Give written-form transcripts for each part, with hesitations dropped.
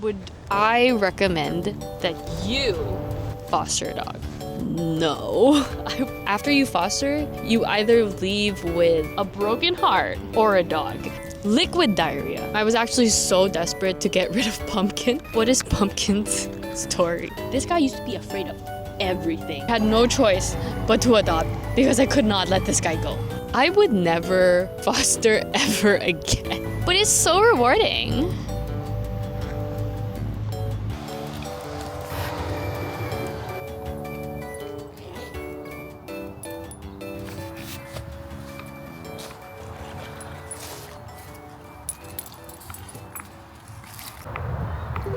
Would I recommend that you foster a dog? No. After you foster, you either leave with a broken heart or a dog. Liquid diarrhea. I was actually so desperate to get rid of Pumpkin. What is Pumpkin's story? This guy used to be afraid of everything. I had no choice but to adopt because I could not let this guy go. I would never foster ever again. But it's so rewarding.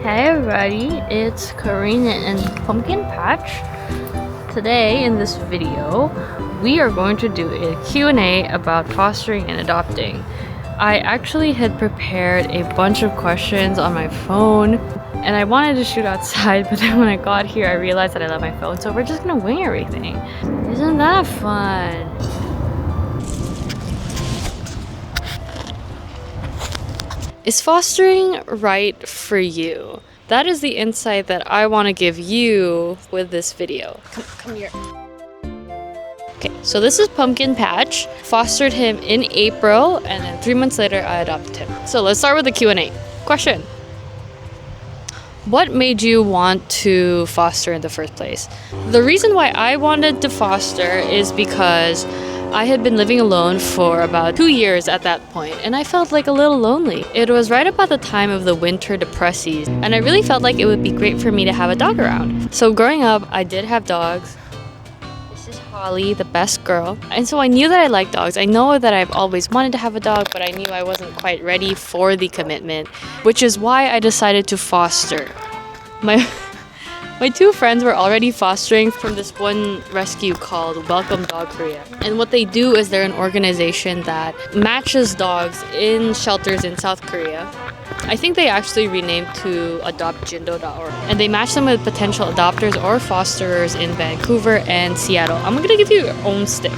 Hey everybody, it's Karina and Pumpkin Patch. Today in this video, we are going to do a Q&A about fostering and adopting. I actually had prepared a bunch of questions on my phone and I wanted to shoot outside, but then when I got here I realized that I left my phone, so we're just gonna wing everything. Isn't that fun? Is fostering right for you? That is the insight that I want to give you with this video. Come here. Okay, so this is Pumpkin Patch. Fostered him in April, and then 3 months later, I adopted him. So let's start with the Q&A. Question. What made you want to foster in the first place? The reason why I wanted to foster is because I had been living alone for about 2 years at that point, and I felt like a little lonely. It was right about the time of the winter depressies, and I really felt like it would be great for me to have a dog around. So growing up, I did have dogs. This is Holly, the best girl. And so I knew that I liked dogs. I know that I've always wanted to have a dog, but I knew I wasn't quite ready for the commitment, which is why I decided to foster. My two friends were already fostering from this one rescue called Welcome Dog Korea. And what they do is they're an organization that matches dogs in shelters in South Korea. I think they actually renamed to adoptjindo.org. And they match them with potential adopters or fosterers in Vancouver and Seattle. I'm gonna give you your own stick.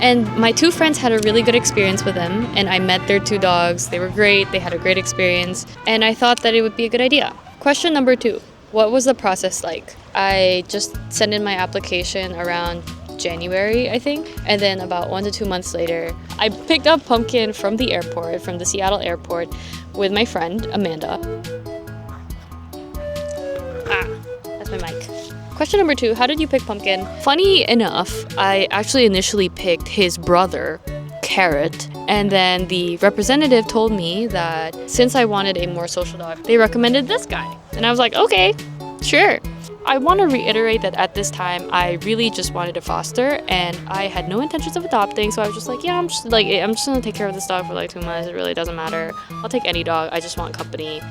And my two friends had a really good experience with them, and I met their two dogs. They were great, they had a great experience, and I thought that it would be a good idea. Question number 2. What was the process like? I just sent in my application around January, I think, and then about 1 to 2 months later, I picked up Pumpkin from the airport, from the Seattle airport, with my friend, Amanda. That's my mic. Question number 2, how did you pick Pumpkin? Funny enough, I actually initially picked his brother, Carrot, and then the representative told me that since I wanted a more social dog, they recommended this guy. And I was like, okay, sure. I want to reiterate that at this time, I really just wanted to foster, and I had no intentions of adopting, so I was just like, yeah, I'm just gonna take care of this dog for like 2 months. It really doesn't matter. I'll take any dog. I just want company.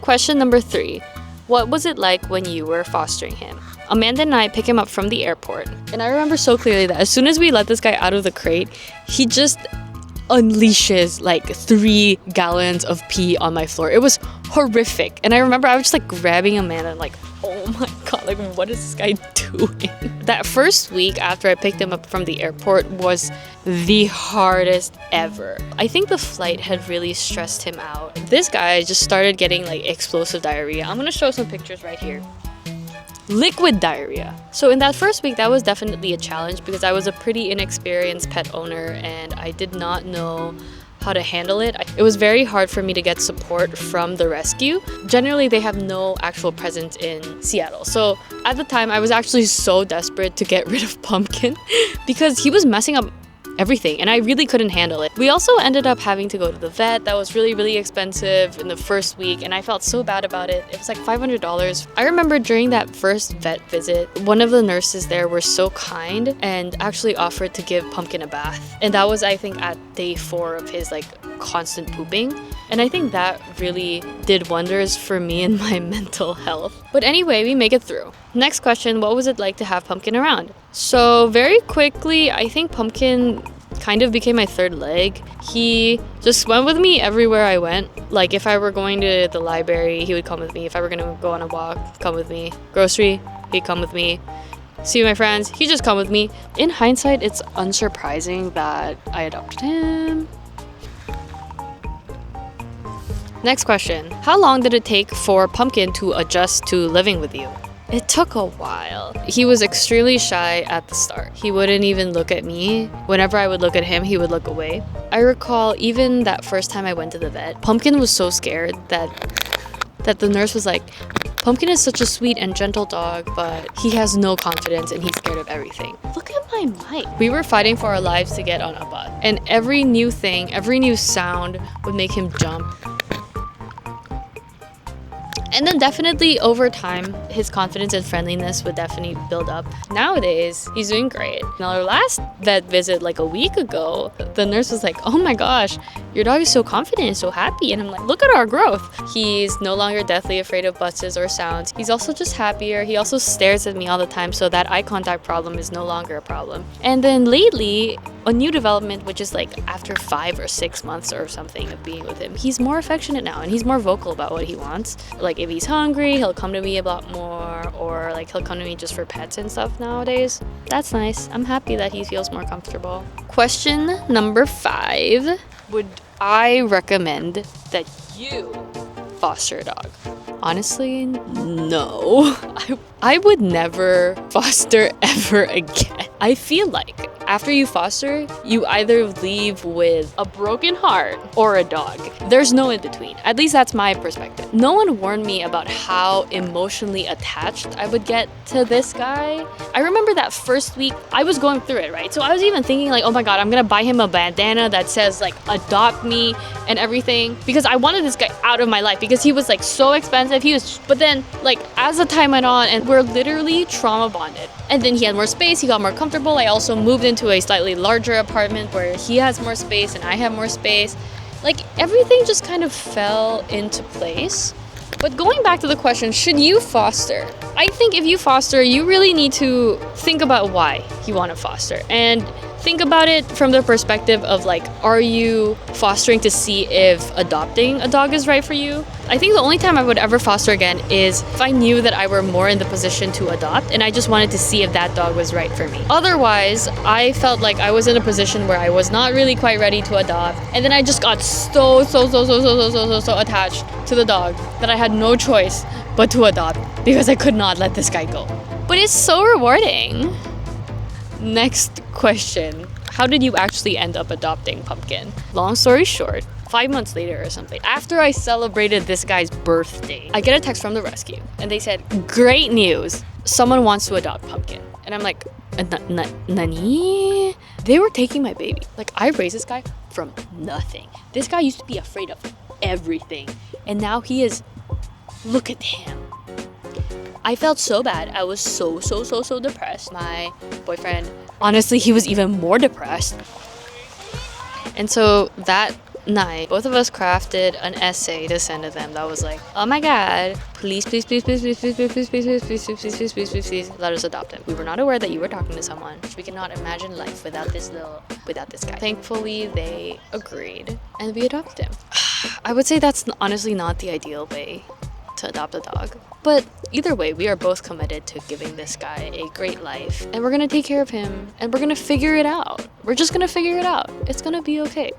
Question number 3. What was it like when you were fostering him? Amanda and I pick him up from the airport, and I remember so clearly that as soon as we let this guy out of the crate, he just unleashes like 3 gallons of pee on my floor. It was horrific. And I remember I was just like grabbing Amanda and like, oh my god, like what is this guy doing? That first week after I picked him up from the airport was the hardest ever. I think the flight had really stressed him out. This guy just started getting like explosive diarrhea. I'm gonna show some pictures right here. Liquid diarrhea. So in that first week, that was definitely a challenge because I was a pretty inexperienced pet owner and I did not know how to handle it. It was very hard for me to get support from the rescue. Generally, they have no actual presence in Seattle. So at the time, I was actually so desperate to get rid of Pumpkin because he was messing up everything and I really couldn't handle it. We also ended up having to go to the vet. That was really, really expensive in the first week and I felt so bad about it. It was like $500. I remember during that first vet visit, one of the nurses there were so kind and actually offered to give Pumpkin a bath. And that was, I think, at day 4 of his like constant pooping. And I think that really did wonders for me and my mental health. But anyway, we make it through. Next question, what was it like to have Pumpkin around? So very quickly, I think Pumpkin kind of became my third leg. He just went with me everywhere I went. Like if I were going to the library, he would come with me. If I were gonna go on a walk, come with me. Grocery, he'd come with me. See my friends, he'd just come with me. In hindsight, it's unsurprising that I adopted him. Next question. How long did it take for Pumpkin to adjust to living with you? It took a while. He was extremely shy at the start. He wouldn't even look at me. Whenever I would look at him, he would look away. I recall even that first time I went to the vet, Pumpkin was so scared that the nurse was like, Pumpkin is such a sweet and gentle dog, but he has no confidence and he's scared of everything. Look at my mic. We were fighting for our lives to get on a bus. And every new thing, every new sound would make him jump. And then definitely over time, his confidence and friendliness would definitely build up. Nowadays, he's doing great. In our last vet visit like a week ago, the nurse was like, oh my gosh, your dog is so confident and so happy. And I'm like, look at our growth. He's no longer deathly afraid of buses or sounds. He's also just happier. He also stares at me all the time, so that eye contact problem is no longer a problem. And then lately, a new development, which is like after 5 or 6 months or something of being with him, he's more affectionate now and he's more vocal about what he wants. Like if he's hungry, he'll come to me a lot more, or like he'll come to me just for pets and stuff nowadays. That's nice. I'm happy that he feels more comfortable. Question number 5. Would I recommend that you foster a dog? Honestly, no. I would never foster ever again. I feel like after you foster, you either leave with a broken heart or a dog. There's no in between. At least that's my perspective. No one warned me about how emotionally attached I would get to this guy. I remember that first week, I was going through it, right? So I was even thinking like, oh my God, I'm gonna buy him a bandana that says like, adopt me and everything, because I wanted this guy out of my life because he was like so expensive. But then like as the time went on, and we're literally trauma bonded. And then he had more space, he got more comfortable. I also moved into a slightly larger apartment where he has more space and I have more space. Like everything just kind of fell into place. But going back to the question, should you foster? I think if you foster, you really need to think about why you want to foster. And think about it from the perspective of like, are you fostering to see if adopting a dog is right for you? I think the only time I would ever foster again is if I knew that I were more in the position to adopt and I just wanted to see if that dog was right for me. Otherwise, I felt like I was in a position where I was not really quite ready to adopt, and then I just got so attached to the dog that I had no choice but to adopt because I could not let this guy go. But it's so rewarding. Next question. How did you actually end up adopting Pumpkin? Long story short, 5 months later or something, after I celebrated this guy's birthday, I get a text from the rescue and they said, great news, someone wants to adopt Pumpkin. And I'm like, nani? They were taking my baby. Like, I raised this guy from nothing. This guy used to be afraid of everything, and now he is, look at him. I felt so bad. I was so depressed. My boyfriend, honestly, he was even more depressed. And so that night, both of us crafted an essay to send to them that was like, oh my God, please, let us adopt him. We were not aware that you were talking to someone. We cannot imagine life without this guy. Thankfully, they agreed and we adopted him. I would say that's honestly not the ideal way to adopt a dog. But either way, we are both committed to giving this guy a great life. And we're gonna take care of him. And we're gonna figure it out. We're just gonna figure it out. It's gonna be okay.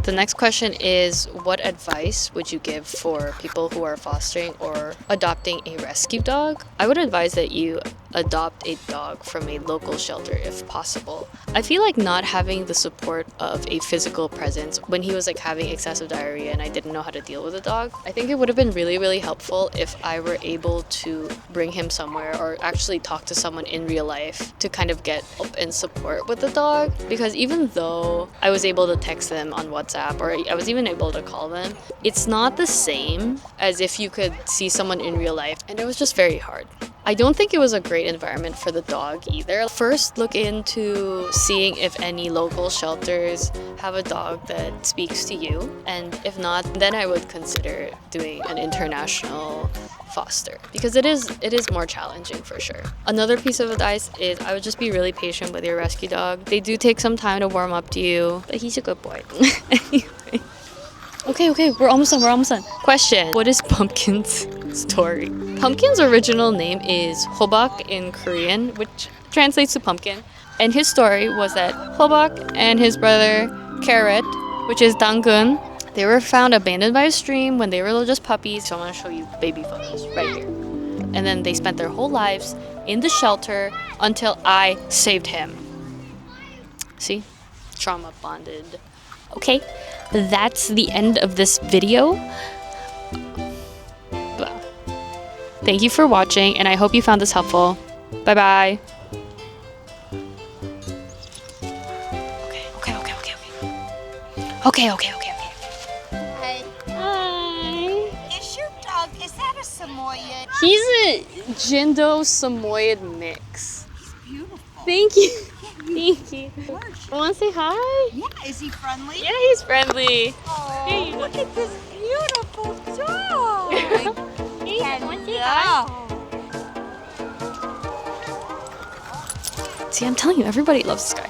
The next question is, what advice would you give for people who are fostering or adopting a rescue dog? I would advise that you adopt a dog from a local shelter if possible. I feel like not having the support of a physical presence when he was like having excessive diarrhea and I didn't know how to deal with the dog, I think it would have been really helpful if I were able to bring him somewhere or actually talk to someone in real life to kind of get help and support with the dog. Because even though I was able to text them on WhatsApp or I was even able to call them, it's not the same as if you could see someone in real life, and it was just very hard. I don't think it was a great environment for the dog either. First, look into seeing if any local shelters have a dog that speaks to you, and if not, then I would consider doing an international foster because it is more challenging for sure. Another piece of advice is I would just be really patient with your rescue dog. They do take some time to warm up to you, but he's a good boy. Anyway. Okay, we're almost done. Question: what is Pumpkin's story? Pumpkin's original name is Hobak in Korean, which translates to pumpkin. And his story was that Hobak and his brother Carrot, which is Dangun, They were found abandoned by a stream when they were just puppies. So I'm gonna show you baby photos right here. And then they spent their whole lives in the shelter until I saved him. See? Trauma bonded. Okay, that's the end of this video. Thank you for watching, and I hope you found this helpful. Bye-bye. Okay. Hi. Hi. Is your dog, is that a Samoyed? He's a Jindo Samoyed mix. He's beautiful. Thank you. Thank you. Want to say hi? Yeah, is he friendly? Yeah, he's friendly. Oh, Hey, look at this beautiful dog. Hey, want to say hi? See, I'm telling you, everybody loves this guy.